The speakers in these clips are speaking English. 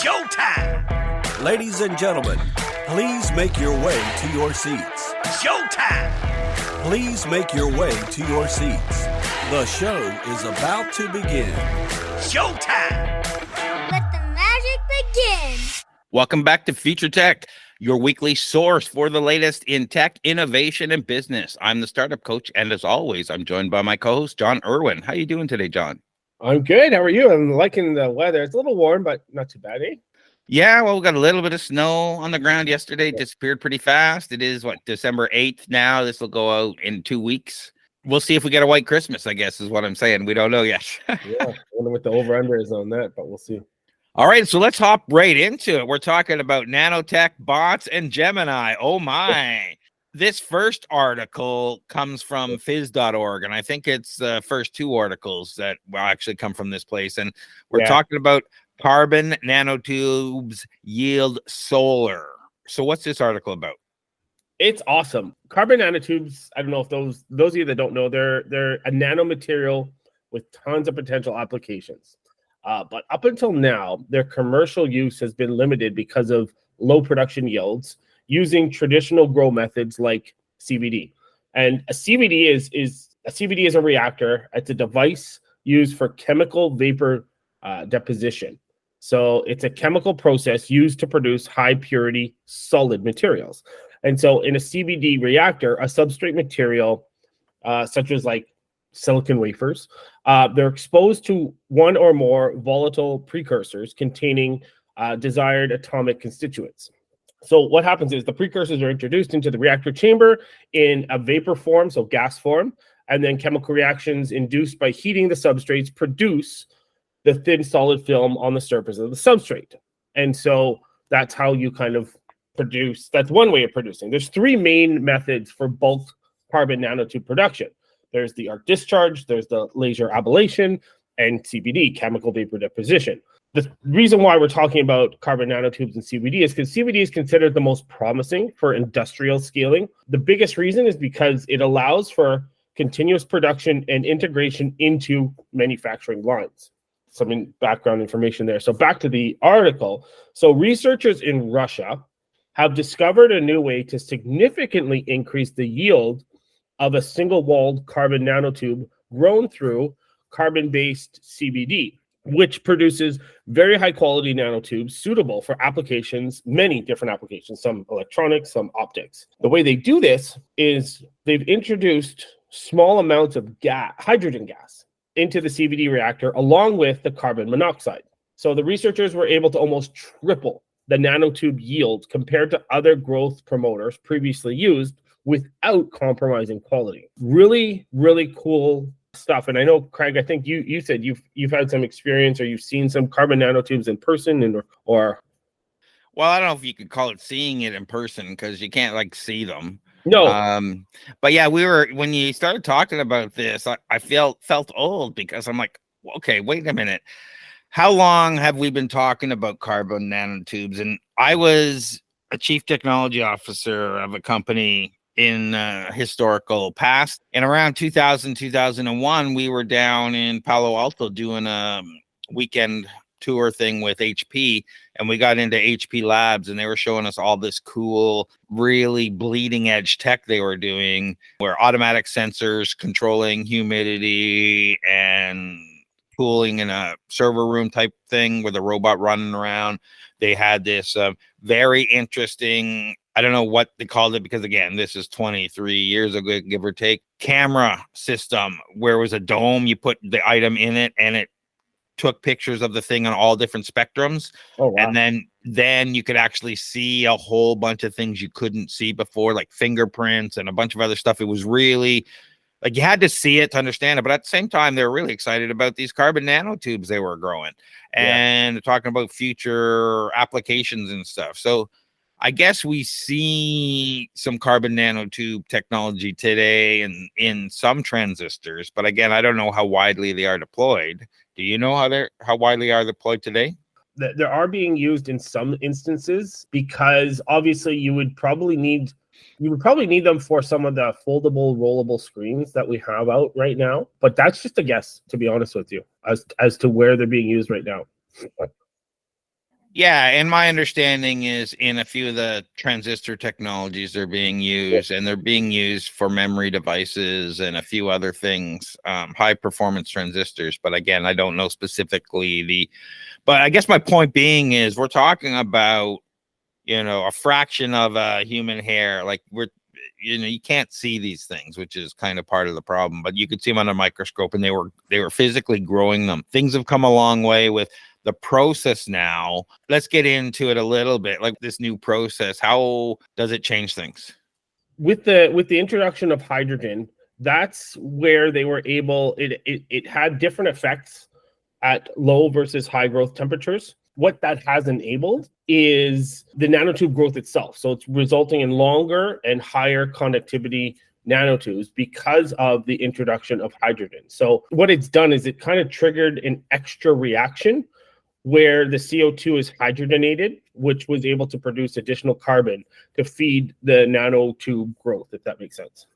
Showtime! Ladies and gentlemen, please make your way to your seats. Showtime! Please make your way to your seats. The show is about to begin. Showtime! Let the magic begin. Welcome back to Futuretech, your weekly source for the latest in tech, innovation, and business. I'm the startup coach, and as always, I'm joined by my co-host, John Irwin. How you doing today, John? I'm good. How are you? I'm liking the weather. It's a little warm, but not too bad, eh? Yeah, well, we got a little bit of snow on the ground yesterday. It disappeared pretty fast. It is, December 8th now. This will go out in 2 weeks. We'll see if we get a white Christmas, I guess, is what I'm saying. We don't know yet. Yeah, I wonder what the over-under is on that, but we'll see. All right, so let's hop right into it. We're talking about nanotech, bots, and Gemini. Oh, my. This first article comes from phys.org, and I think it's the first two articles that will actually come from this place. And we're talking about carbon nanotubes yield solar. So what's this article about? It's awesome. Carbon nanotubes, I don't know if those of you that don't know, they're a nanomaterial with tons of potential applications. But up until now, their commercial use has been limited because of low production yields using traditional grow methods like CVD. And a CVD is a reactor. It's a device used for chemical vapor deposition. So it's a chemical process used to produce high purity solid materials. And so in a CVD reactor, a substrate material such as like silicon wafers, they're exposed to one or more volatile precursors containing desired atomic constituents. So what happens is the precursors are introduced into the reactor chamber in a vapor form, so gas form, and then chemical reactions induced by heating the substrates produce the thin solid film on the surface of the substrate. And so that's how you kind of produce, that's one way of producing. There's three main methods for bulk carbon nanotube production. There's the arc discharge, there's the laser ablation, and CVD, chemical vapor deposition. The reason why we're talking about carbon nanotubes and CVD is because CVD is considered the most promising for industrial scaling. The biggest reason is because it allows for continuous production and integration into manufacturing lines. Some background information there. So back to the article. So researchers in Russia have discovered a new way to significantly increase the yield of a single-walled carbon nanotube grown through carbon-based CVD, which produces very high-quality nanotubes suitable for applications, many different applications, some electronics, some optics. The way they do this is they've introduced small amounts of hydrogen gas into the CVD reactor along with the carbon monoxide. So the researchers were able to almost triple the nanotube yield compared to other growth promoters previously used without compromising quality. Really, really cool stuff. And I know, Craig, I think you said you've had some experience or you've seen some carbon nanotubes in person or Well, I don't know if you could call it seeing it in person because you can't see them. No. But yeah, when you started talking about this, I felt old because I'm like, okay, wait a minute. How long have we been talking about carbon nanotubes? And I was a chief technology officer of a company in historical past. And around 2001, we were down in Palo Alto doing a weekend tour thing with HP, and we got into HP labs, and they were showing us all this cool, really bleeding edge tech they were doing, where automatic sensors controlling humidity and cooling in a server room type thing with a robot running around. They had this very interesting, I don't know what they called it because, again, this is 23 years ago, give or take, camera system where it was a dome. You put the item in it and it took pictures of the thing on all different spectrums. Oh, wow. And then you could actually see a whole bunch of things you couldn't see before, like fingerprints and a bunch of other stuff. It was really you had to see it to understand it. But at the same time, they were really excited about these carbon nanotubes they were growing and talking about future applications and stuff. So I guess we see some carbon nanotube technology today in some transistors, but again, I don't know how widely they are deployed. Do you know how widely are deployed today? They are being used in some instances because obviously you would probably need them for some of the foldable, rollable screens that we have out right now. But that's just a guess, to be honest with you, as to where they're being used right now. Yeah, and my understanding is in a few of the transistor technologies they're being used, and they're being used for memory devices and a few other things, high performance transistors. But again, I don't know specifically but I guess my point being is we're talking about, a fraction of a human hair. Like you can't see these things, which is kind of part of the problem, but you could see them under a microscope, and they were physically growing them. Things have come a long way with the process now. Let's get into it a little bit. Like this new process, how does it change things? With the introduction of hydrogen, that's where they were able, it had different effects at low versus high growth temperatures. What that has enabled is the nanotube growth itself. So it's resulting in longer and higher conductivity nanotubes because of the introduction of hydrogen. So what it's done is it kind of triggered an extra reaction where the CO2 is hydrogenated, which was able to produce additional carbon to feed the nanotube growth, if that makes sense.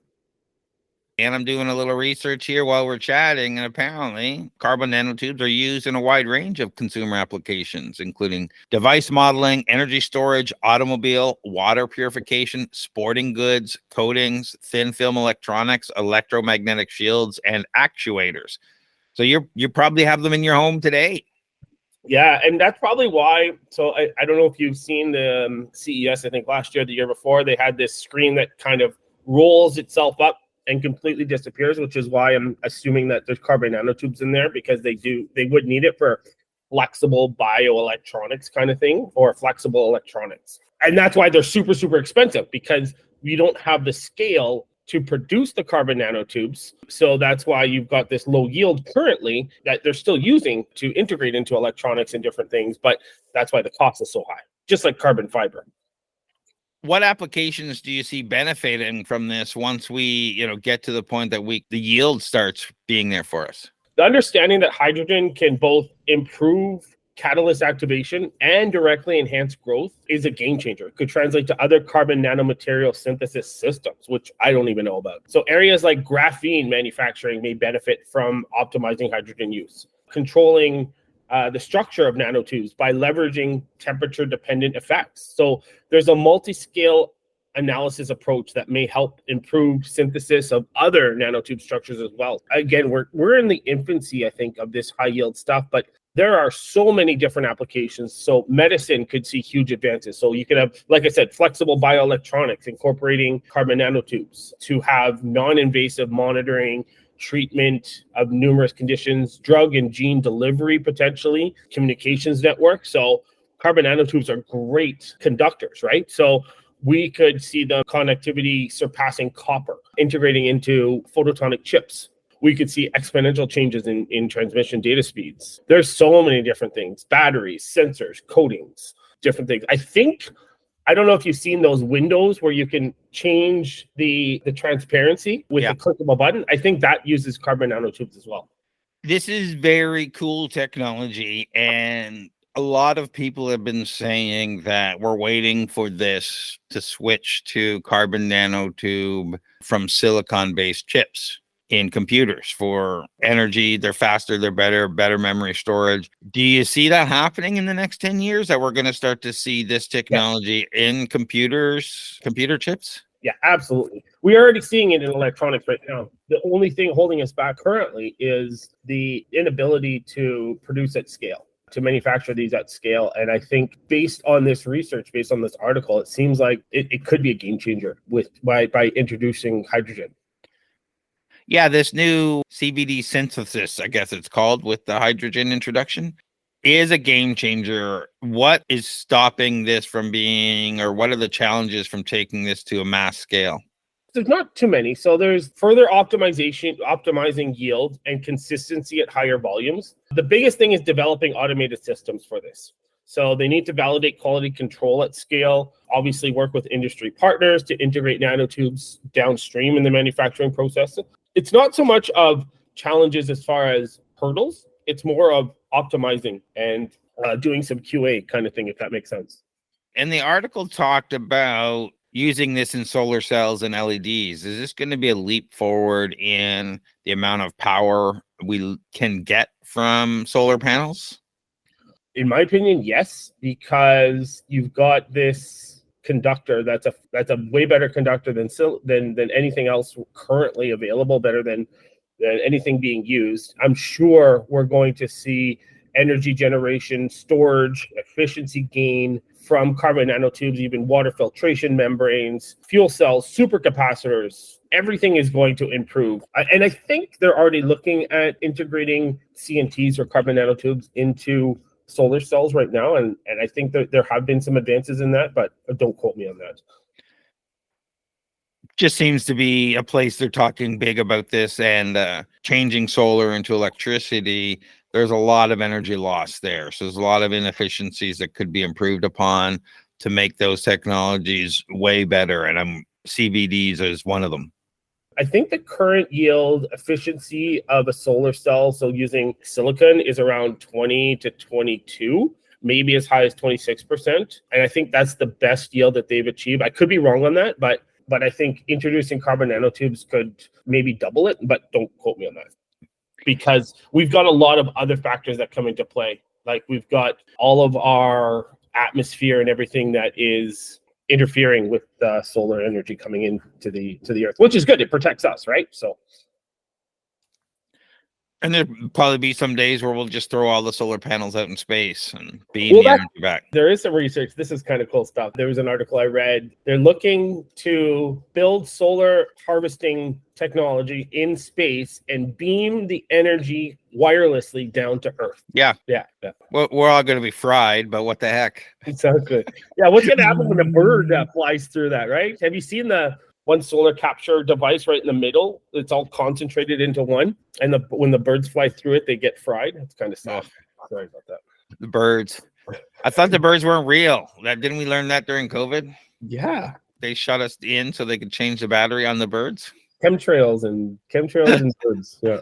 And I'm doing a little research here while we're chatting, and apparently carbon nanotubes are used in a wide range of consumer applications, including device modeling, energy storage, automobile, water purification, sporting goods, coatings, thin film electronics, electromagnetic shields, and actuators. So you probably have them in your home today. Yeah, and that's probably why. So I don't know if you've seen the CES, I think last year, the year before, they had this screen that kind of rolls itself up and completely disappears, which is why I'm assuming that there's carbon nanotubes in there, because they would need it for flexible bioelectronics kind of thing, or flexible electronics. And that's why they're super, super expensive, because you don't have the scale to produce the carbon nanotubes. So that's why you've got this low yield currently that they're still using to integrate into electronics and different things. But that's why the cost is so high, just like carbon fiber. What applications do you see benefiting from this once we, get to the point that the yield starts being there for us? The understanding that hydrogen can both improve catalyst activation and directly enhance growth is a game changer. It could translate to other carbon nanomaterial synthesis systems, which I don't even know about. So areas like graphene manufacturing may benefit from optimizing hydrogen use, controlling the structure of nanotubes by leveraging temperature-dependent effects. So there's a multi-scale analysis approach that may help improve synthesis of other nanotube structures as well. Again, we're in the infancy, I think, of this high-yield stuff, but there are so many different applications. So medicine could see huge advances. So you could have, like I said, flexible bioelectronics incorporating carbon nanotubes to have non-invasive monitoring, treatment of numerous conditions, drug and gene delivery, potentially, communications network. So carbon nanotubes are great conductors, right? So we could see the connectivity surpassing copper, integrating into photonic chips. We could see exponential changes in transmission data speeds. There's so many different things: batteries, sensors, coatings, different things. I don't know if you've seen those windows where you can change the transparency with a click of a button. I think that uses carbon nanotubes as well. This is very cool technology, and a lot of people have been saying that we're waiting for this to switch to carbon nanotube from silicon-based chips in computers for energy. They're faster, they're better memory storage. Do you see that happening in the next 10 years, that we're going to start to see this technology in computer chips? Yeah, absolutely. We're already seeing it in electronics right now. The only thing holding us back currently is the inability to produce at scale, to manufacture these at scale. And I think based on this research, based on this article, it seems like it could be a game changer by introducing hydrogen. Yeah, this new CBD synthesis, I guess it's called, with the hydrogen introduction, is a game changer. What is stopping this from being, or what are the challenges from taking this to a mass scale? There's not too many. So there's further optimizing yield and consistency at higher volumes. The biggest thing is developing automated systems for this. So they need to validate quality control at scale, obviously work with industry partners to integrate nanotubes downstream in the manufacturing process. It's not so much of challenges as far as hurdles. It's more of optimizing and doing some QA kind of thing, if that makes sense. And the article talked about using this in solar cells and LEDs. Is this going to be a leap forward in the amount of power we can get from solar panels? In my opinion, yes, because you've got this conductor that's a way better conductor than anything else currently available, better than anything being used. I'm sure we're going to see energy generation, storage, efficiency gain from carbon nanotubes, even water filtration membranes, fuel cells, supercapacitors. Everything is going to improve. And I think they're already looking at integrating CNTs or carbon nanotubes into solar cells right now. And I think that there have been some advances in that, but don't quote me on that. Just seems to be a place they're talking big about this, and changing solar into electricity. There's a lot of energy loss there. So there's a lot of inefficiencies that could be improved upon to make those technologies way better. And CVDs is one of them. I think the current yield efficiency of a solar cell, so using silicon, is around 20 to 22, maybe as high as 26%. And I think that's the best yield that they've achieved. I could be wrong on that, but I think introducing carbon nanotubes could maybe double it, but don't quote me on that. Because we've got a lot of other factors that come into play. Like we've got all of our atmosphere and everything that is interfering with solar energy coming into the earth, which is good. It protects us, right? So, and there'll probably be some days where we'll just throw all the solar panels out in space and beam the energy back. There is some research. This is kind of cool stuff. There was an article I read. They're looking to build solar harvesting technology in space and beam the energy wirelessly down to Earth. Yeah. Well, we're all going to be fried, but what the heck? Exactly. Yeah, what's going to happen when a bird flies through that, right? Have you seen the one solar capture device right in the middle? It's all concentrated into one, and when the birds fly through it, they get fried. It's kind of sad. Sorry about that. The birds. I thought the birds weren't real. Didn't we learn that during COVID? Yeah. They shut us in so they could change the battery on the birds. Chemtrails and birds. Yeah.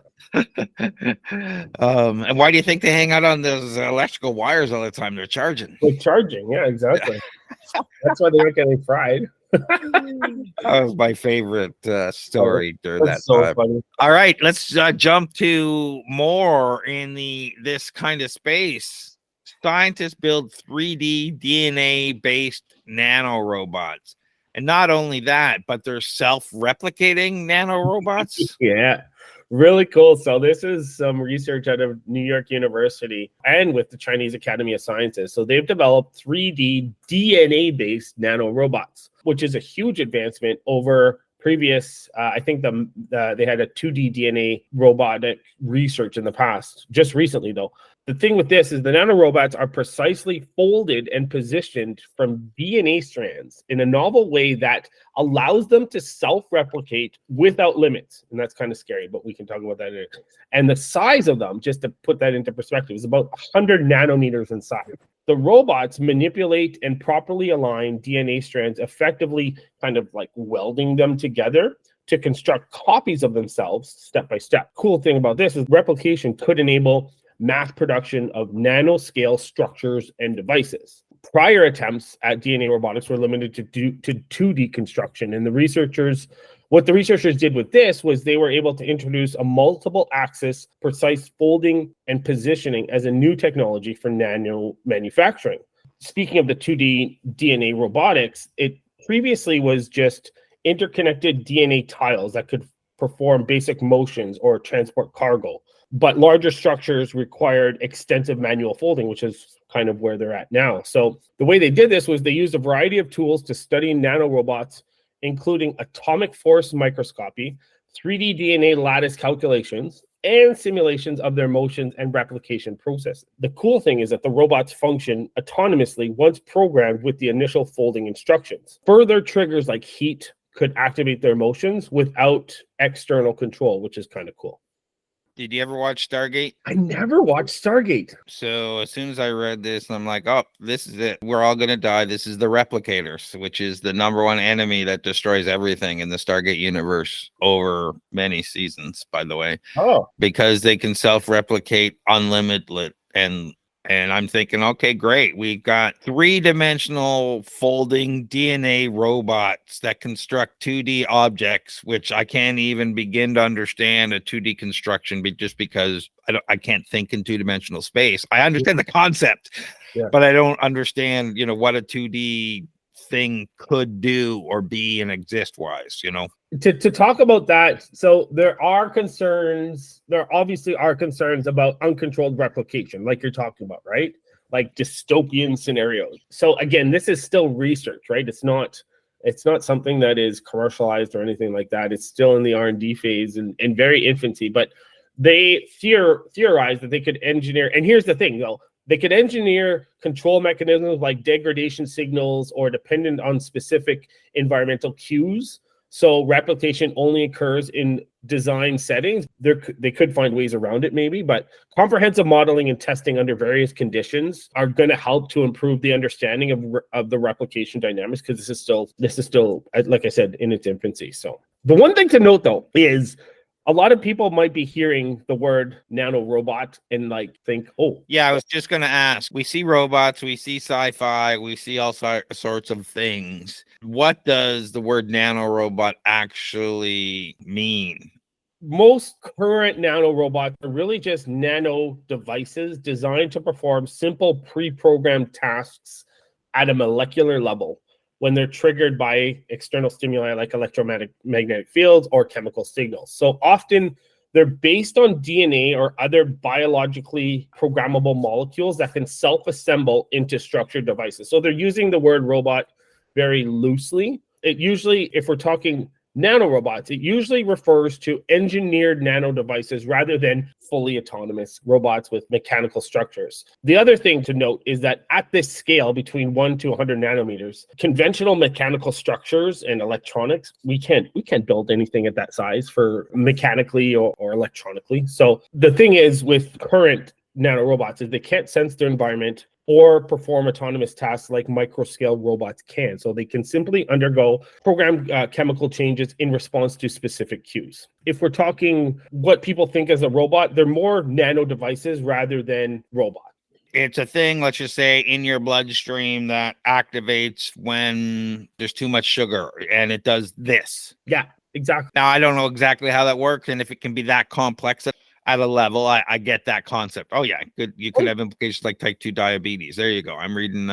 And why do you think they hang out on those electrical wires all the time? They're charging. They're charging. Yeah, exactly. That's why they aren't getting fried. That was my favorite story during that so time. Funny. All right, let's jump to more in this kind of space. Scientists build 3D DNA-based nanorobots. And not only that, but they're self-replicating nanorobots. Yeah, really cool. So this is some research out of New York University and with the Chinese Academy of Sciences. So they've developed 3D DNA-based nanorobots, which is a huge advancement over previous. I think they had a 2D DNA robotic research in the past. Just recently, though. The thing with this is the nanorobots are precisely folded and positioned from DNA strands in a novel way that allows them to self-replicate without limits. And that's kind of scary, but we can talk about that in a minute. And the size of them, just to put that into perspective, is about 100 nanometers in size. The robots manipulate and properly align DNA strands, effectively kind of like welding them together to construct copies of themselves step by step. Cool thing about this is replication could enable mass production of nanoscale structures and devices. Prior attempts at DNA robotics were limited to 2D construction, and what the researchers did with this was they were able to introduce a multiple axis precise folding and positioning as a new technology for nano manufacturing. Speaking of the 2D DNA robotics, it previously was just interconnected DNA tiles that could perform basic motions or transport cargo. But larger structures required extensive manual folding, which is kind of where they're at now. So the way they did this was they used a variety of tools to study nanorobots, including atomic force microscopy, 3D DNA lattice calculations, and simulations of their motions and replication processes. The cool thing is that the robots function autonomously once programmed with the initial folding instructions. Further triggers like heat could activate their motions without external control, which is kind of cool. Did you ever watch Stargate? I never watched Stargate. So as soon as I read this, I'm like, oh, this is it. We're all going to die. This is the replicators, which is the number one enemy that destroys everything in the Stargate universe over many seasons, by the way. Oh. Because they can self-replicate unlimited and And I'm thinking, okay, great. We've got 3-dimensional folding DNA robots that construct 2D objects, which I can't even begin to understand a 2D construction just because I can't think in 2-dimensional space. I understand the concept, but I don't understand, what a 2D thing could do or be and exist wise, To talk about that, so there obviously are concerns about uncontrolled replication, like you're talking about, right? Like dystopian scenarios. So again, this is still research, right? It's not something that is commercialized or anything like that. It's still in the R&D phase and very infancy, but they theorize that they could engineer, and here's the thing though, they could engineer control mechanisms like degradation signals or dependent on specific environmental cues. So replication only occurs in design settings. They could find ways around it maybe, but comprehensive modeling and testing under various conditions are going to help to improve the understanding of the replication dynamics, because this is still, like I said, in its infancy. So the one thing to note though is a lot of people might be hearing the word nanorobot and think, oh. Yeah, I was just going to ask. We see robots, we see sci-fi, we see all sorts of things. What does the word nanorobot actually mean? Most current nanorobots are really just nano devices designed to perform simple pre-programmed tasks at a molecular level when they're triggered by external stimuli like electromagnetic fields or chemical signals. So often they're based on DNA or other biologically programmable molecules that can self-assemble into structured devices. So they're using the word robot very loosely. It usually, if we're talking nanorobots, it usually refers to engineered nano devices rather than fully autonomous robots with mechanical structures. The other thing to note is that at this scale, between 1 to 100 nanometers, conventional mechanical structures and electronics, we can't build anything at that size for mechanically or electronically. So the thing is with current nanorobots is they can't sense their environment or perform autonomous tasks like microscale robots can. So they can simply undergo programmed chemical changes in response to specific cues. If we're talking what people think as a robot, they're more nano devices rather than robot. It's a thing, let's just say, in your bloodstream that activates when there's too much sugar, and it does this. Yeah, exactly. Now, I don't know exactly how that works, and if it can be that complex at a level, I get that concept. Oh yeah, you could have implications like type 2 diabetes. There you go. I'm reading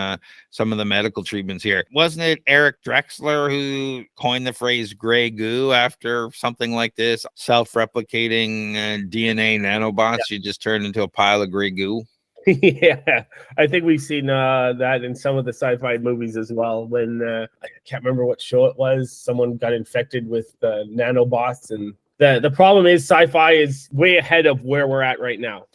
some of the medical treatments here. Wasn't it Eric Drexler who coined the phrase gray goo after something like this? Self-replicating DNA nanobots. Yeah. You just turn into a pile of gray goo. Yeah, I think we've seen that in some of the sci-fi movies as well. When I can't remember what show it was, someone got infected with nanobots, and the problem is sci-fi is way ahead of where we're at right now.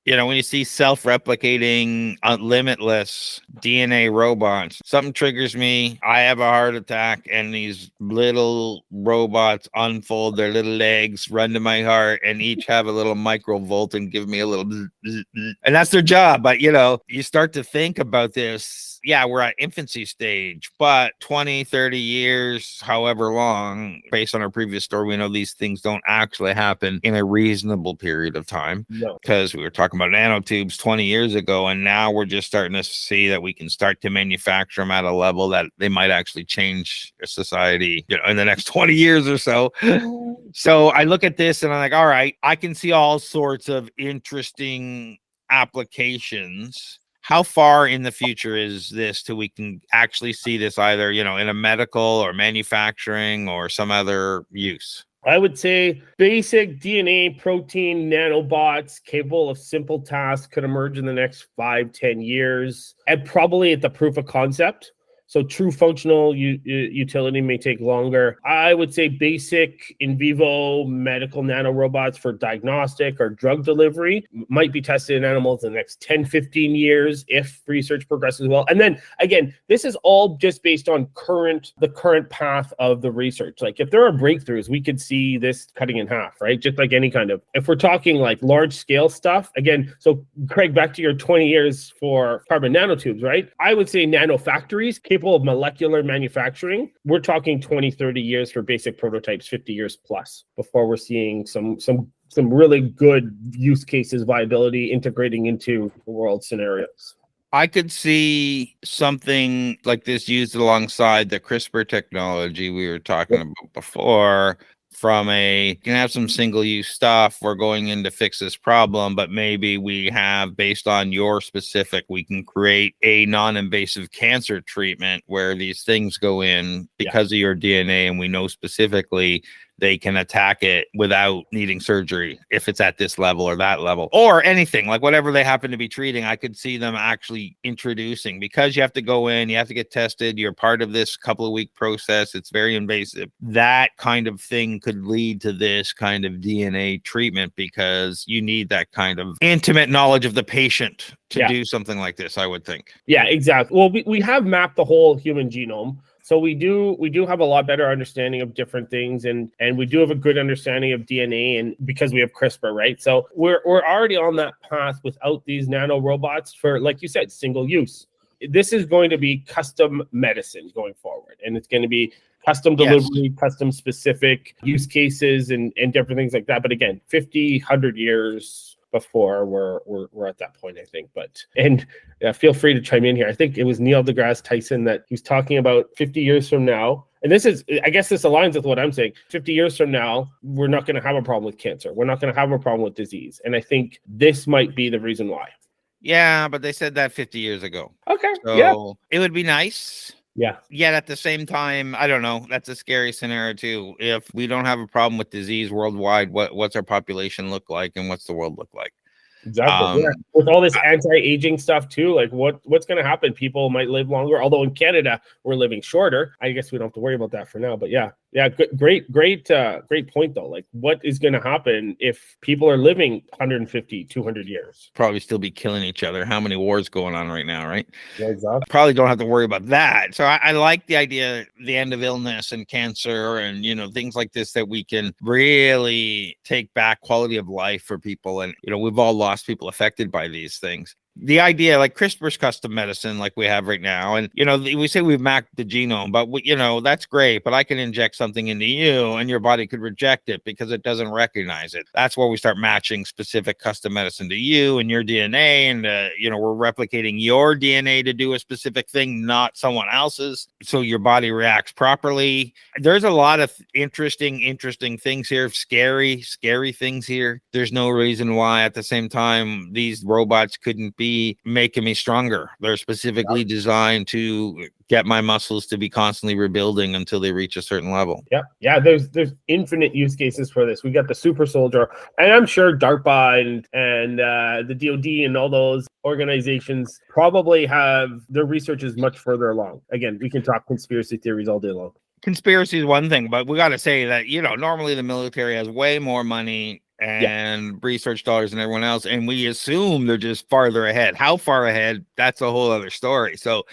When you see self-replicating, limitless DNA robots, something triggers me. I have a heart attack, and these little robots unfold their little legs, run to my heart, and each have a little microvolt and give me a little bzz, bzz, bzz. And that's their job. But, you start to think about this. Yeah, we're at infancy stage, but 20, 30 years, however long, based on our previous story, we know these things don't actually happen in a reasonable period of time. No. Because we were talking about nanotubes 20 years ago, and now we're just starting to see that we can start to manufacture them at a level that they might actually change society, in the next 20 years or so. So I look at this and I'm like, all right, I can see all sorts of interesting applications. How far in the future is this till we can actually see this either, in a medical or manufacturing or some other use? I would say basic DNA protein nanobots capable of simple tasks could emerge in the next 5-10 years, and probably at the proof of concept. So true functional utility may take longer. I would say basic in vivo medical nanorobots for diagnostic or drug delivery might be tested in animals in the next 10-15 years if research progresses well. And then again, this is all just based on the current path of the research. Like if there are breakthroughs, we could see this cutting in half, right? Just like any kind of, if we're talking like large scale stuff, again, so Craig, back to your 20 years for carbon nanotubes, right? I would say nano factories capable of molecular manufacturing. We're talking 20, 30 years for basic prototypes, 50 years plus before we're seeing some some really good use cases, viability, integrating into world scenarios. I could see something like this used alongside the CRISPR technology we were talking about before. You can have some single-use stuff. We're going in to fix this problem, but maybe we have, based on your specific, we can create a non-invasive cancer treatment where these things go in because of your DNA, and we know specifically they can attack it without needing surgery if it's at this level or that level or anything, like whatever they happen to be treating. I could see them actually introducing, because you have to go in, you have to get tested, you're part of this couple of week process, it's very invasive. That kind of thing could lead to this kind of DNA treatment, because you need that kind of intimate knowledge of the patient to do something like this, I would think. Yeah, exactly. Well, we have mapped the whole human genome. So we do have a lot better understanding of different things, and we do have a good understanding of DNA, and because we have CRISPR, right? So we're already on that path without these nano robots for, like you said, single use. This is going to be custom medicine going forward, and it's going to be custom delivery, custom specific use cases, and different things like that. But again, 50, 100 years before we're at that point, I think. And feel free to chime in here. I think it was Neil deGrasse Tyson that he's talking about 50 years from now. And this is, I guess this aligns with what I'm saying. 50 years from now, we're not going to have a problem with cancer. We're not going to have a problem with disease. And I think this might be the reason why. Yeah, but they said that 50 years ago. Okay. So it would be nice. Yeah. Yet at the same time, I don't know. That's a scary scenario too. If we don't have a problem with disease worldwide, what's our population look like, and what's the world look like? Exactly. With all this anti-aging stuff too, like what's going to happen? People might live longer. Although in Canada we're living shorter. I guess we don't have to worry about that for now. But yeah, great point though. Like, what is going to happen if people are living 150, 200 years? Probably still be killing each other. How many wars going on right now, right? Yeah, exactly. Probably don't have to worry about that. So I like the idea, the end of illness and cancer and, things like this, that we can really take back quality of life for people. And, we've all lost people affected by these things. The idea, like CRISPR's custom medicine, like we have right now, and we say we've mapped the genome, but that's great. But I can inject something into you, and your body could reject it because it doesn't recognize it. That's where we start matching specific custom medicine to you and your DNA, and we're replicating your DNA to do a specific thing, not someone else's, so your body reacts properly. There's a lot of interesting things here, scary things here. There's no reason why, at the same time, these robots couldn't be making me stronger. They're specifically designed to get my muscles to be constantly rebuilding until they reach a certain level. Yeah. There's infinite use cases for this. We got the super soldier, and I'm sure DARPA and the DoD and all those organizations probably have their research is much further along. Again, we can talk conspiracy theories all day long. Conspiracy is one thing, but we got to say that, normally the military has way more money and research dollars than everyone else, and we assume they're just farther ahead. How far ahead? That's a whole other story. So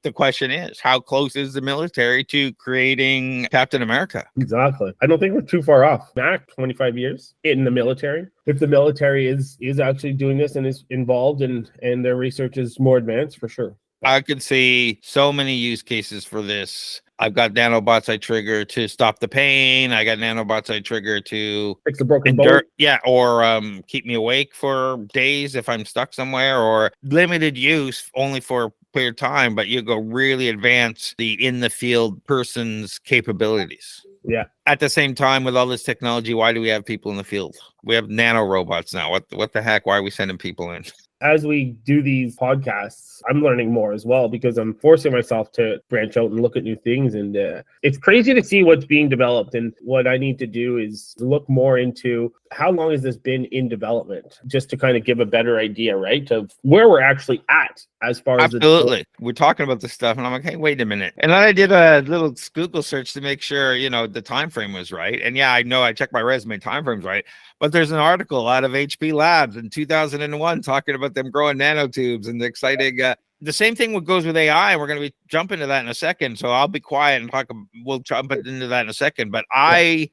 the question is, how close is the military to creating Captain America? Exactly. I don't think we're too far off. Max 25 years in the military. If the military is actually doing this and is involved and their research is more advanced, for sure. I could see so many use cases for this. I've got nanobots I trigger to stop the pain. I got nanobots I trigger to fix the broken bone. Yeah, or keep me awake for days if I'm stuck somewhere, or limited use only for a period of time, but you go really advance the in the field person's capabilities. Yeah. At the same time, with all this technology, why do we have people in the field? We have nano robots now. What the heck? Why are we sending people in? As we do these podcasts, I'm learning more as well, because I'm forcing myself to branch out and look at new things. And it's crazy to see what's being developed. And what I need to do is look more into how long has this been in development, just to kind of give a better idea, right, of where we're actually at as far as absolutely. We're talking about this stuff, and I'm like, hey, wait a minute. And then I did a little Google search to make sure, the time frame was right. And yeah, I know I checked my resume, time frame's right. But there's an article out of HP Labs in 2001 talking about them growing nanotubes and the exciting. The same thing goes with AI. We're going to be jumping to that in a second. So I'll be quiet and talk. We'll jump into that in a second. But I'm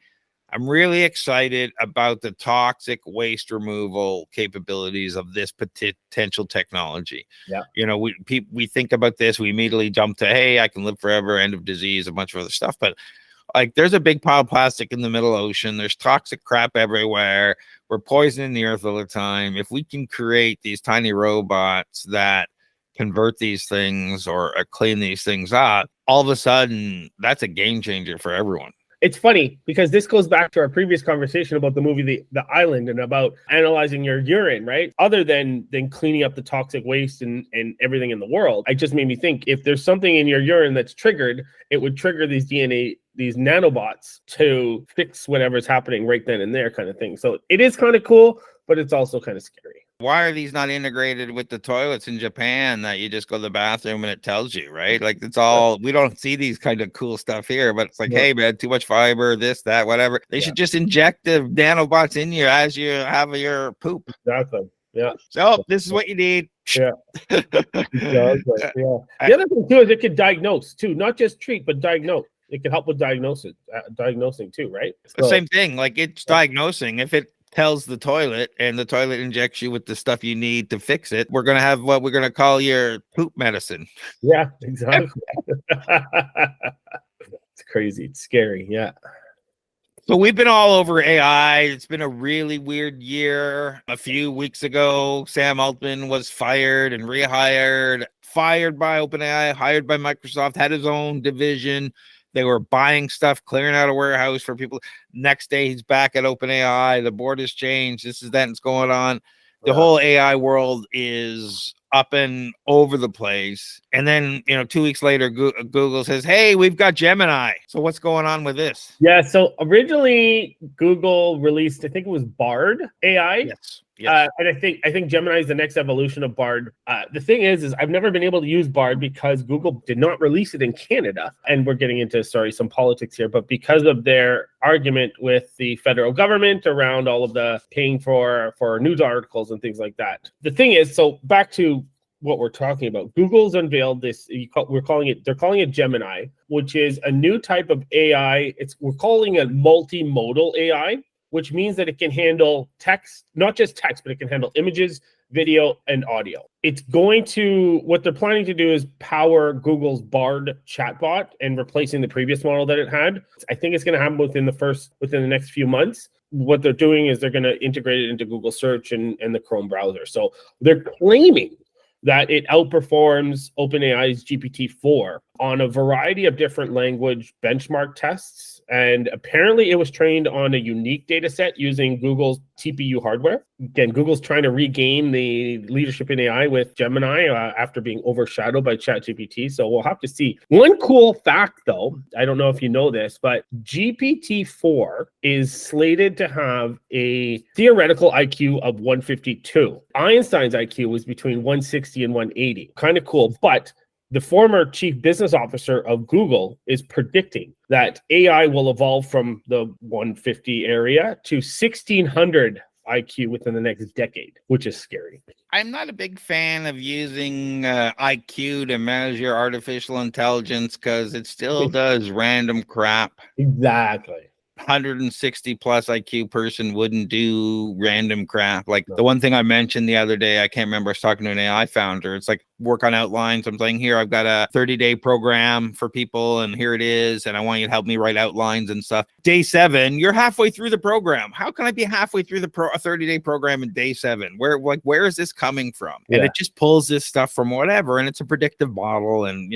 really excited about the toxic waste removal capabilities of this potential technology. Yeah. We think about this. We immediately jump to, hey, I can live forever, end of disease, a bunch of other stuff. But Like there's a big pile of plastic in the middle ocean. There's toxic crap everywhere. We're poisoning the earth all the time. If we can create these tiny robots that convert these things or clean these things up, all of a sudden that's a game changer for everyone. It's funny because this goes back to our previous conversation about the movie The Island and about analyzing your urine, right? Other than cleaning up the toxic waste and everything in the world, it just made me think if there's something in your urine that's triggered, it would trigger these nanobots to fix whatever's happening right then and there kind of thing. So it is kind of cool, but it's also kind of scary. Why are these not integrated with the toilets in Japan that you just go to the bathroom and it tells you, right? Like it's all, we don't see these kind of cool stuff here, but it's like, hey man, too much fiber, this, that, whatever. They should just inject the nanobots in you as you have your poop. Exactly. Yeah. So this is what you need. Yeah. Exactly. Yeah. The other thing too is it could diagnose too, not just treat, but diagnose. It can help with diagnosing too, right? So, same thing. Like it's diagnosing. If it tells the toilet and the toilet injects you with the stuff you need to fix it, we're going to have what we're going to call your poop medicine. Yeah, exactly. It's crazy. It's scary. Yeah. So we've been all over AI. It's been a really weird year. A few weeks ago, Sam Altman was fired and rehired, fired by OpenAI, hired by Microsoft, had his own division. They were buying stuff, clearing out a warehouse for people. Next day, he's back at OpenAI. The board has changed. This is that, and it's going on. The whole AI world is up and over the place. And then, 2 weeks later, Google says, hey, we've got Gemini. So what's going on with this? Yeah, so originally Google released, I think it was Bard AI. Yes. Yes. And I think Gemini is the next evolution of Bard. The thing is I've never been able to use Bard because Google did not release it in Canada. And we're getting into, some politics here, but because of their argument with the federal government around all of the paying for news articles and things like that. The thing is, so back to what we're talking about, Google's unveiled this. They're calling it Gemini, which is a new type of AI. We're calling it multimodal AI, which means that it can handle text, not just text, but it can handle images, video, and audio. It's what they're planning to do is power Google's Bard chatbot and replacing the previous model that it had. I think it's going to happen within the next few months. What they're doing is they're going to integrate it into Google Search and the Chrome browser. So they're claiming that it outperforms OpenAI's GPT-4 on a variety of different language benchmark tests. And apparently it was trained on a unique data set using Google's TPU hardware. Again, Google's trying to regain the leadership in AI with Gemini after being overshadowed by ChatGPT. So we'll have to see. One cool fact, though, I don't know if you know this, but GPT-4 is slated to have a theoretical IQ of 152. Einstein's IQ was between 160 and 180. Kind of cool, but the former chief business officer of Google is predicting that AI will evolve from the 150 area to 1600 IQ within the next decade, which is scary. I'm not a big fan of using IQ to measure artificial intelligence because it still does random crap. Exactly. 160 plus IQ person wouldn't do random crap. Like the one thing I mentioned the other day, I can't remember, I was talking to an AI founder. It's like work on outlines. I'm saying, here, I've got a 30-day program for people and here it is. And I want you to help me write outlines and stuff. Day 7, you're halfway through the program. How can I be halfway through a 30-day program in day 7? Where is this coming from? Yeah. And it just pulls this stuff from whatever. And it's a predictive model and,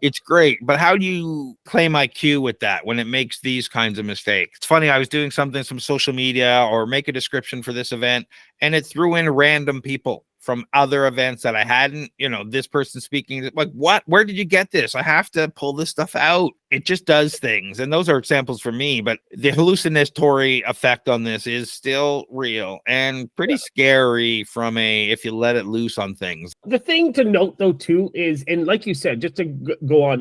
it's great. But how do you claim IQ with that when it makes these kinds of mistakes? It's funny. I was doing some social media or make a description for this event and it threw in random people from other events that I hadn't, this person speaking, like, what, where did you get this? I have to pull this stuff out. It just does things. And those are examples for me, but the hallucinatory effect on this is still real and pretty scary if you let it loose on things. The thing to note though, too, is, and like you said, just to go on,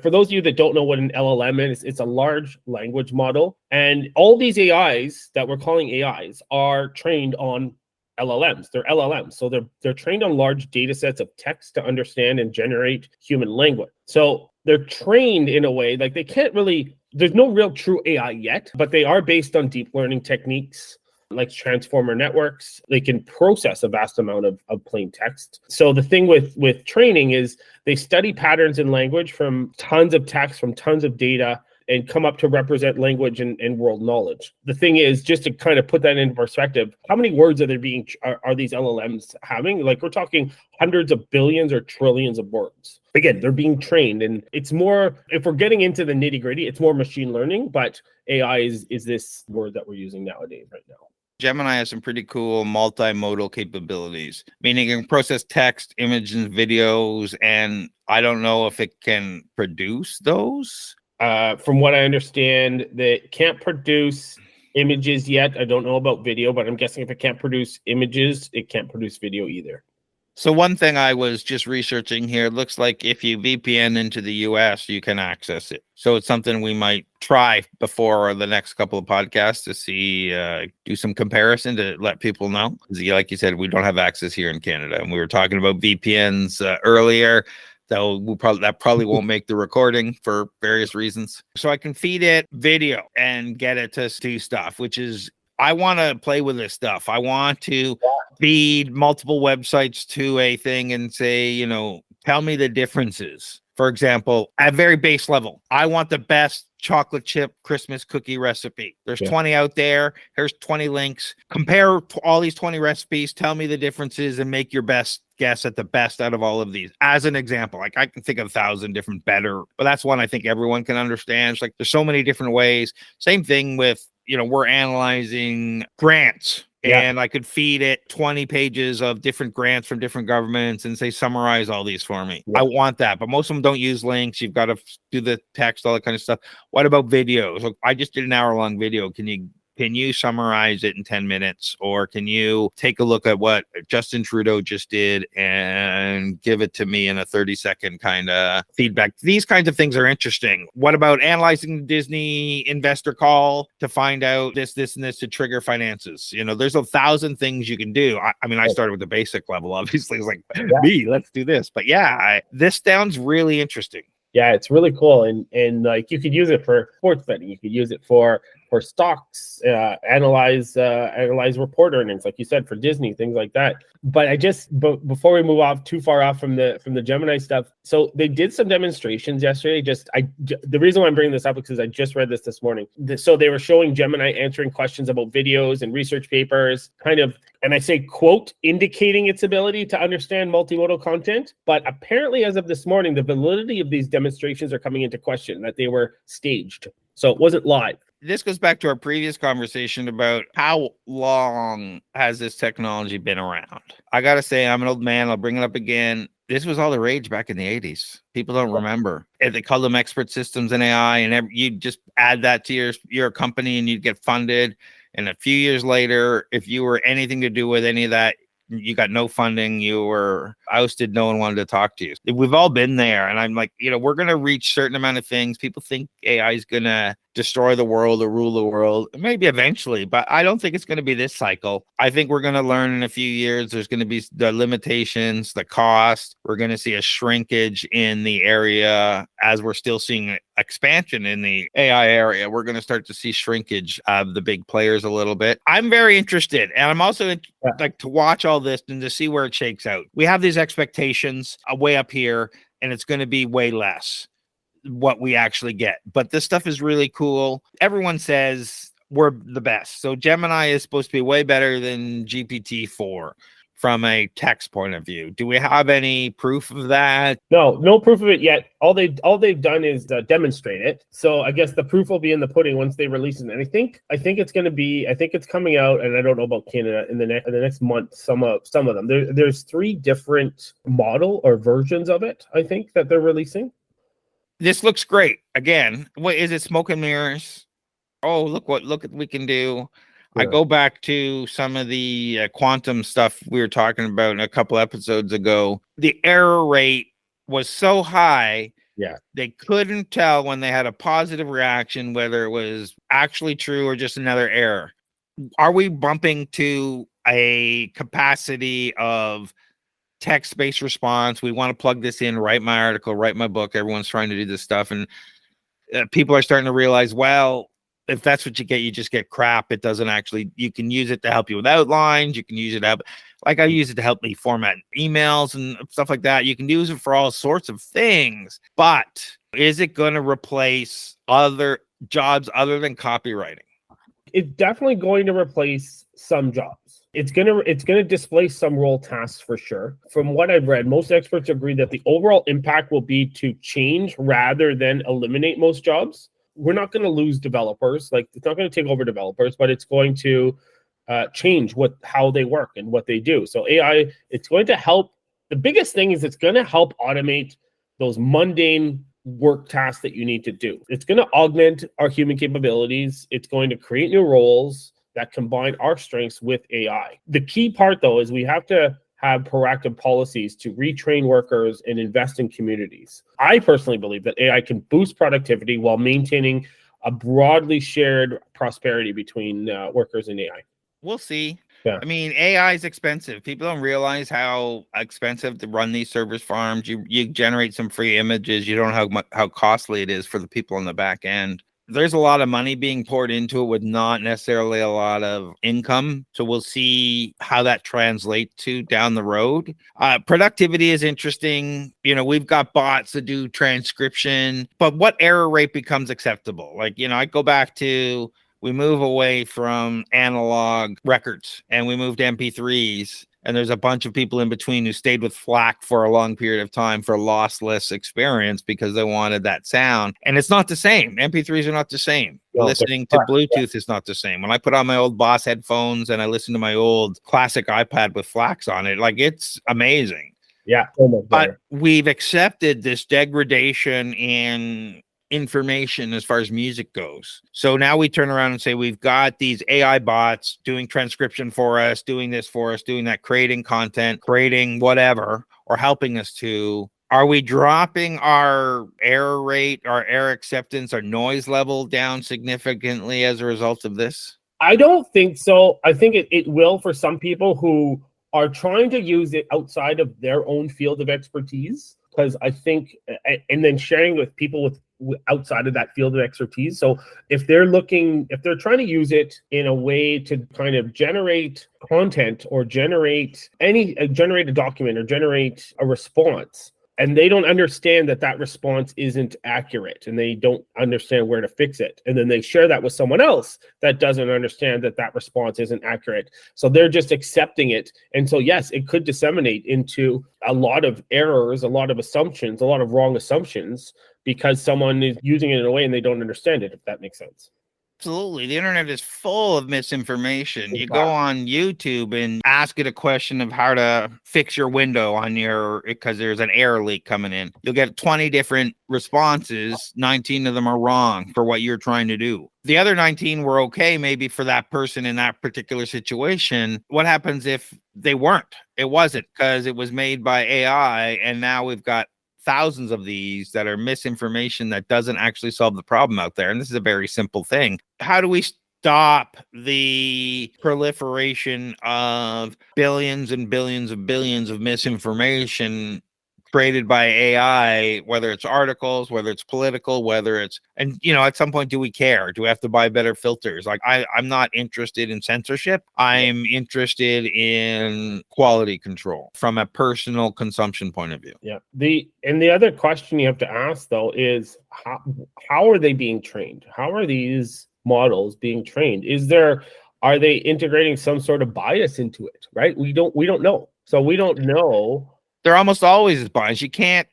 for those of you that don't know what an LLM is, it's a large language model. And all these AIs that we're calling AIs are trained on LLMs. They're LLMs. So they're trained on large data sets of text to understand and generate human language. So they're trained in a way like they can't really, there's no real true AI yet, but they are based on deep learning techniques like transformer networks. They can process a vast amount of plain text. So the thing with training is they study patterns in language from tons of text, from tons of data, and come up to represent language and world knowledge. The thing is, just to kind of put that into perspective, how many words are these LLMs having? Like, we're talking hundreds of billions or trillions of words. Again, they're being trained, and it's more, if we're getting into the nitty gritty, it's more machine learning, but AI is this word that we're using nowadays right now. Gemini has some pretty cool multimodal capabilities, meaning it can process text, images, videos, and I don't know if it can produce those. From what I understand, that can't produce images yet. I don't know about video, but I'm guessing if it can't produce images, it can't produce video either. So one thing I was just researching here, it looks like if you VPN into the US, you can access it. So it's something we might try before the next couple of podcasts to see, do some comparison to let people know. Like you said, we don't have access here in Canada. And we were talking about VPNs earlier. That probably won't make the recording for various reasons. So I can feed it video and get it to do stuff, which is, I want to play with this stuff. I want to feed multiple websites to a thing and say, tell me the differences. For example, at very base level, I want the best chocolate chip Christmas cookie recipe. There's 20 out there. Here's 20 links. Compare all these 20 recipes. Tell me the differences and make your best guess at the best out of all of these. As an example, like I can think of 1,000 different better, but that's one I think everyone can understand. It's like there's so many different ways. Same thing with, we're analyzing grants. And I could feed it 20 pages of different grants from different governments and say, summarize all these for me. I want that. But most of them don't use links. You've got to do the text, all that kind of stuff. What about videos? Look, I just did an hour-long video. Can you summarize it in 10 minutes? Or can you take a look at what Justin Trudeau just did and give it to me in a 30-second kind of feedback? These kinds of things are interesting. What about analyzing the Disney investor call to find out this, and this to trigger finances? There's 1,000 things you can do. I started with the basic level, obviously. It's like, let's do this. But this sounds really interesting. Yeah, it's really cool. And like, you could use it for sports betting. You could use it for stocks, analyze report earnings, like you said, for Disney, things like that. But before we move too far off from the Gemini stuff, so they did some demonstrations yesterday. The reason why I'm bringing this up is because I just read this morning. So they were showing Gemini answering questions about videos and research papers, kind of, and I say quote, indicating its ability to understand multimodal content. But apparently, as of this morning, the validity of these demonstrations are coming into question, that they were staged. So it wasn't live. This goes back to our previous conversation about how long has this technology been around. I got to say, I'm an old man. I'll bring it up again. This was all the rage back in the 80s. People don't remember. They called them expert systems in AI, and you just add that to your company and you'd get funded. And a few years later, if you were anything to do with any of that, you got no funding, you were ousted, no one wanted to talk to you. We've all been there. And I'm like, we're going to reach a certain amount of things. People think AI is going to destroy the world or rule the world, maybe eventually, but I don't think it's going to be this cycle. I think we're going to learn in a few years. There's going to be the limitations, the cost. We're going to see a shrinkage in the area as we're still seeing expansion in the AI area. We're going to start to see shrinkage of the big players a little bit. I'm very interested, and I'm also like to watch all this and to see where it shakes out. We have these expectations way up here, and it's going to be way less what we actually get. But this stuff is really cool. Everyone says we're the best. So Gemini is supposed to be way better than GPT-4 from a text point of view. Do we have any proof of that? No proof of it yet. All they've done is demonstrate it. So I guess the proof will be in the pudding once they release it. And I think it's coming out, and I don't know about Canada, in the next month. Some of them. There's 3 different model or versions of it, I think, that they're releasing. This looks great. Again, what is it? Smoke and mirrors. Oh, look what we can do. Yeah. I go back to some of the quantum stuff we were talking about a couple episodes ago. The error rate was so high, they couldn't tell when they had a positive reaction whether it was actually true or just another error. Are we bumping to a capacity of text-based response? We want to plug this in, write my article, write my book. Everyone's trying to do this stuff, and people are starting to realize, well, if that's what you just get crap. It doesn't actually, you can use it to help you with outlines. You can use it to help, like I use it to help me format emails and stuff like that. You can use it for all sorts of things, but is it going to replace other jobs other than copywriting? It's definitely going to replace some jobs. It's gonna displace some role tasks for sure. From what I've read, most experts agree that the overall impact will be to change rather than eliminate most jobs. We're not going to lose developers. Like, it's not going to take over developers, but it's going to change how they work and what they do. So AI, it's going to help. The biggest thing is it's going to help automate those mundane work tasks that you need to do. It's going to augment our human capabilities. It's going to create new roles that combine our strengths with AI. The key part, though, is we have to have proactive policies to retrain workers and invest in communities. I personally believe that AI can boost productivity while maintaining a broadly shared prosperity between workers and AI. We'll see. Yeah. I mean, AI is expensive. People don't realize how expensive to run these service farms. You generate some free images. You don't know how costly it is for the people on the back end. There's a lot of money being poured into it with not necessarily a lot of income. So we'll see how that translates to down the road. Productivity is interesting. You know, we've got bots that do transcription, but what error rate becomes acceptable? Like, you know, I go back to, we move away from analog records and we move to MP3s. And there's a bunch of people in between who stayed with FLAC for a long period of time for a lossless experience because they wanted that sound. And it's not the same. MP3s are not the same. No, Listening to Bluetooth is not the same. When I put on my old Boss headphones and I listen to my old classic iPad with FLACs on it, like, it's amazing. Yeah. But we've accepted this degradation in information as far as music goes. So now we turn around and say we've got these AI bots doing transcription for us, doing this for us, doing that, creating content, creating whatever, or helping us to. Are we dropping our error rate, our error acceptance, our noise level down significantly as a result of this? I don't think so. I think it will for some people who are trying to use it outside of their own field of expertise. Because I think, and then sharing with people with outside of that field of expertise. So if they're trying to use it in a way to kind of generate content or generate a document or generate a response, and they don't understand that response isn't accurate and they don't understand where to fix it, and then they share that with someone else that doesn't understand that response isn't accurate, so they're just accepting it. And so yes, it could disseminate into a lot of errors, a lot of assumptions, a lot of wrong assumptions, because someone is using it in a way and they don't understand it, if that makes sense. Absolutely. The internet is full of misinformation. You go on YouTube and ask it a question of how to fix your window on because there's an air leak coming in. You'll get 20 different responses. 19 of them are wrong for what you're trying to do. The other 19 were okay, maybe for that person in that particular situation. What happens if they weren't? It wasn't, because it was made by AI. And now we've got thousands of these that are misinformation that doesn't actually solve the problem out there. And this is a very simple thing. How do we stop the proliferation of billions and billions of billions of misinformation created by AI, whether it's articles, whether it's political, and at some point, do we care? Do we have to buy better filters? Like, I'm not interested in censorship. I'm interested in quality control from a personal consumption point of view. Yeah. The other question you have to ask, though, is how are they being trained? How are these models being trained? Are they integrating some sort of bias into it? Right? We don't know. So we don't know. They're almost always biased. You can't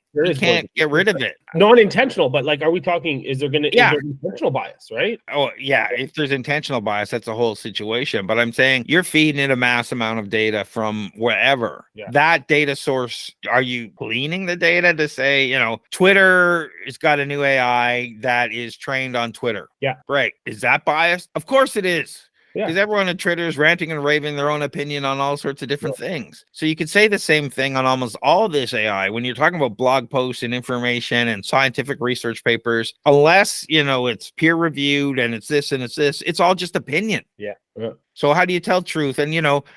get rid of it. Not intentional, but like, are we talking, is there intentional bias, right? Oh, yeah. If there's intentional bias, that's a whole situation. But I'm saying you're feeding it a mass amount of data from wherever. Yeah. That data source, are you cleaning the data to say, Twitter has got a new AI that is trained on Twitter? Yeah. Right. Is that biased? Of course it is. Yeah. Because everyone on Twitter is ranting and raving their own opinion on all sorts of different things. So you could say the same thing on almost all this AI. When you're talking about blog posts and information and scientific research papers, unless, it's peer reviewed and it's this and it's this, it's all just opinion. Yeah. So how do you tell truth? And,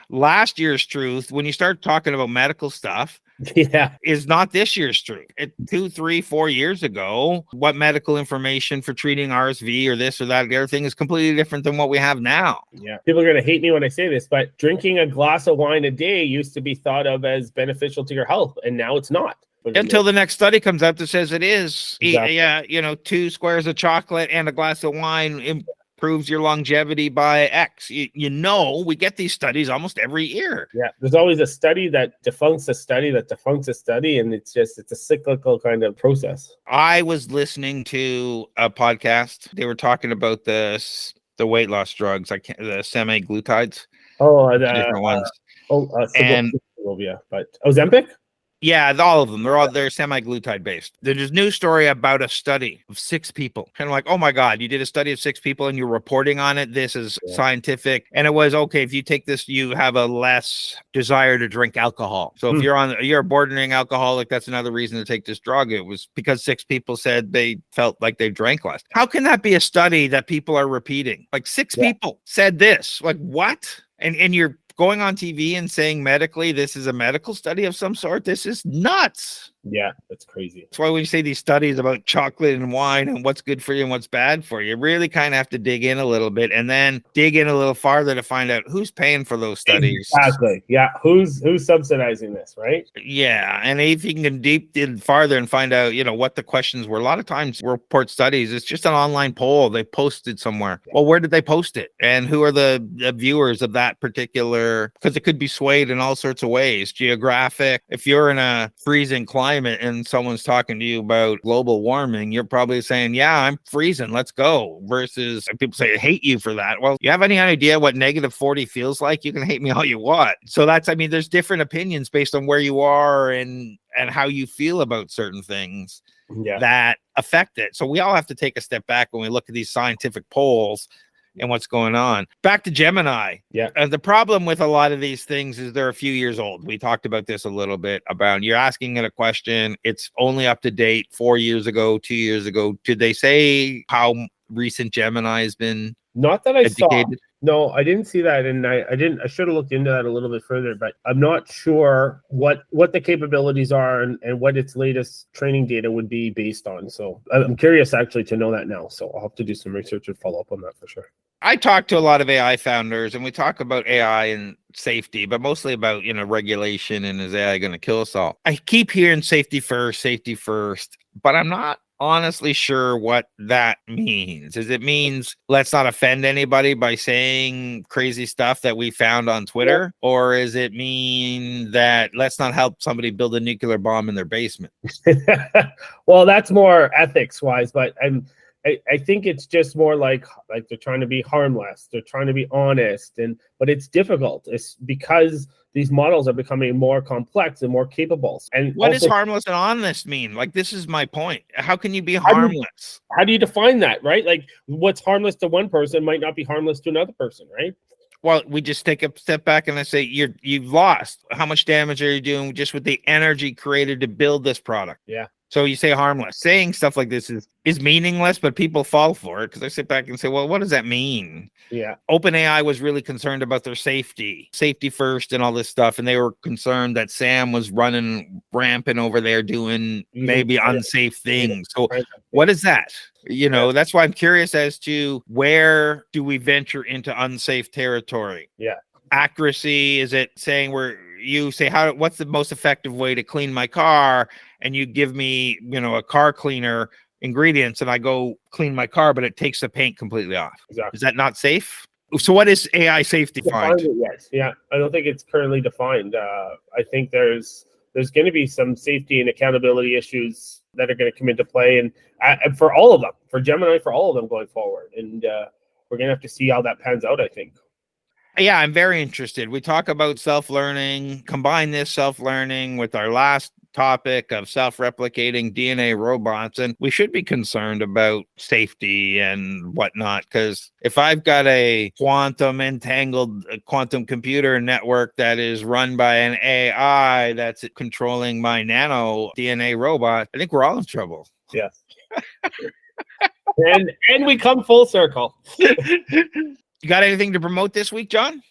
last year's truth, when you start talking about medical stuff, Yeah. is not this year's truth. 2, 3, 4 years ago, what medical information for treating RSV or this or that, the other thing is completely different than what we have now. Yeah. People are going to hate me when I say this, but drinking a glass of wine a day used to be thought of as beneficial to your health, and now it's not. Until the next study comes out that says it is. Exactly. Yeah, 2 squares of chocolate and a glass of wine improves your longevity by X. We get these studies almost every year. Yeah, there's always a study that defunks a study that defunks a study, and it's a cyclical kind of process. I was listening to a podcast. They were talking about the weight loss drugs, the semaglutides. Oh, Different ones. And but Ozempic. Yeah, all of them. They're semaglutide based. There's a new story about a study of 6 people. Kind of like, oh my God, you did a study of 6 people and you're reporting on it. This is scientific. And it was okay. If you take this, you have a less desire to drink alcohol. So if you're a bordering alcoholic, that's another reason to take this drug. It was because 6 people said they felt like they drank less. How can that be a study that people are repeating? Like 6 people said this. Like what? And you're going on TV and saying medically, this is a medical study of some sort. This is nuts. Yeah, that's crazy. That's why when you say these studies about chocolate and wine and what's good for you and what's bad for you, really kind of have to dig in a little bit and then dig in a little farther to find out who's paying for those studies. Exactly. Yeah. Who's subsidizing this, right? Yeah. And if you can deep in farther and find out, what the questions were, a lot of times report studies, it's just an online poll they posted somewhere. Yeah. Well, where did they post it? And who are the viewers of that particular, because it could be swayed in all sorts of ways. Geographic. If you're in a freezing climate and someone's talking to you about global warming, you're probably saying, yeah, I'm freezing, let's go, versus people say, I hate you for that. Well, you have any idea what -40 feels like? You can hate me all you want. So there's different opinions based on where you are and how you feel about certain things that affect it. So we all have to take a step back when we look at these scientific polls and what's going on. Back to Gemini. Yeah. The problem with a lot of these things is they're a few years old. We talked about this a little bit about you're asking it a question. It's only up to date 4 years ago, 2 years ago. Did they say how recent Gemini has been? Not that I educated? saw. No, I didn't see that, and I should have looked into that a little bit further, but I'm not sure what the capabilities are and what its latest training data would be based on. So I'm curious actually to know that now. So I'll have to do some research and follow up on that for sure. I talk to a lot of AI founders, and we talk about AI and safety, but mostly about regulation and is AI going to kill us all? I keep hearing safety first, but I'm not honestly sure what that means. Is it means let's not offend anybody by saying crazy stuff that we found on Twitter? Yeah. Or is it mean that let's not help somebody build a nuclear bomb in their basement? Well, that's more ethics wise, but I think it's just more like they're trying to be harmless. They're trying to be honest, but it's difficult. It's because these models are becoming more complex and more capable. And what does harmless and honest mean? Like, this is my point. How can you be harmless? How do you define that, right? Like, what's harmless to one person might not be harmless to another person, right? Well, we just take a step back and I say, you've lost. How much damage are you doing just with the energy created to build this product? Yeah. So you say harmless. Saying stuff like this is meaningless, but people fall for it because I sit back and say, well, what does that mean? Yeah. OpenAI was really concerned about their safety first and all this stuff. And they were concerned that Sam was running rampant over there doing maybe unsafe things. So what is that? That's why I'm curious as to where do we venture into unsafe territory? Yeah. Accuracy, is it saying what's the most effective way to clean my car? And you give me, a car cleaner ingredients and I go clean my car, but it takes the paint completely off. Exactly. Is that not safe? So what is AI safe defined? Yes. Yeah. I don't think it's currently defined. I think there's going to be some safety and accountability issues that are going to come into play and for all of them, for Gemini, for all of them going forward. And we're going to have to see how that pans out, I think. Yeah, I'm very interested. We talk about self-learning, combine this self-learning with our last topic of self-replicating DNA robots, and we should be concerned about safety and whatnot, because if I've got a entangled quantum computer network that is run by an AI that's controlling my nano DNA robot, I think we're all in trouble. Yeah. and we come full circle. You got anything to promote this week, John?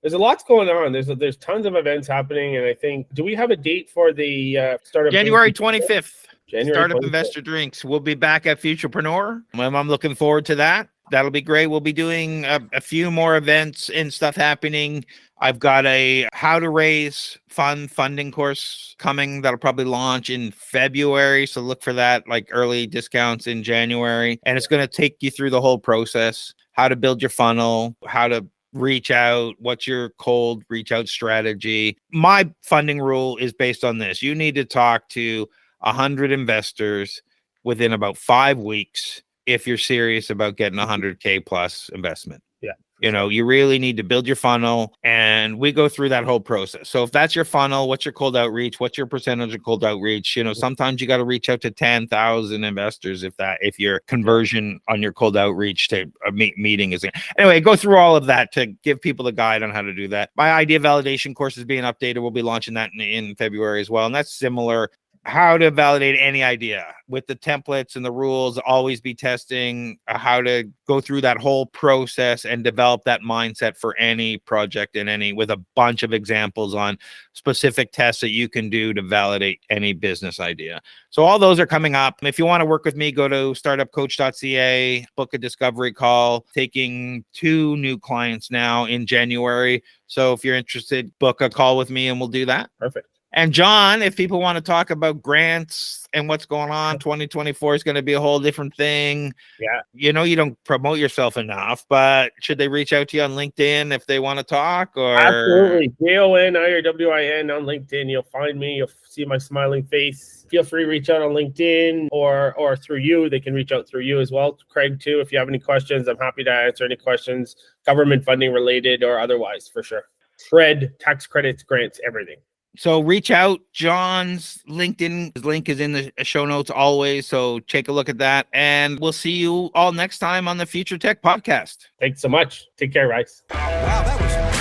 There's a lot's going on. There's tons of events happening, and I think, do we have a date for the startup? January 25th. January Startup 25th. Investor Drinks. We'll be back at Futurepreneur. I'm looking forward to that. That'll be great. We'll be doing a few more events and stuff happening. I've got a how to raise funding course coming that'll probably launch in February. So look for that, like early discounts in January. And it's going to take you through the whole process, how to build your funnel, how to reach out, what's your cold reach out strategy. My funding rule is based on this. You need to talk to 100 investors within about 5 weeks if you're serious about getting 100K plus investment. Yeah. You know, you really need to build your funnel, and we go through that whole process. So if that's your funnel, what's your cold outreach? What's your percentage of cold outreach? You know, sometimes you got to reach out to 10,000 investors if your conversion on your cold outreach to a meeting is. Anyway, go through all of that to give people the guide on how to do that. My idea validation course is being updated. We'll be launching that in February as well. And that's similar. How to validate any idea with the templates and the rules, always be testing, how to go through that whole process and develop that mindset for any project and with a bunch of examples on specific tests that you can do to validate any business idea. So all those are coming up. If you want to work with me, go to startupcoach.ca, book a discovery call, taking 2 new clients now in January. So if you're interested, book a call with me and we'll do that. Perfect. And John, if people want to talk about grants and what's going on, 2024 is going to be a whole different thing. Yeah. You know, you don't promote yourself enough, but should they reach out to you on LinkedIn if they want to talk? Or Absolutely. JONIRWIN on LinkedIn. You'll find me. You'll see my smiling face. Feel free to reach out on LinkedIn or through you. They can reach out through you as well. Craig, too, if you have any questions, I'm happy to answer any questions, government funding related or otherwise, for sure. Shred, tax credits, grants, everything. So reach out. John's LinkedIn link is in the show notes always. So take a look at that. And we'll see you all next time on the Futuretech podcast. Thanks so much. Take care, guys. Wow, that was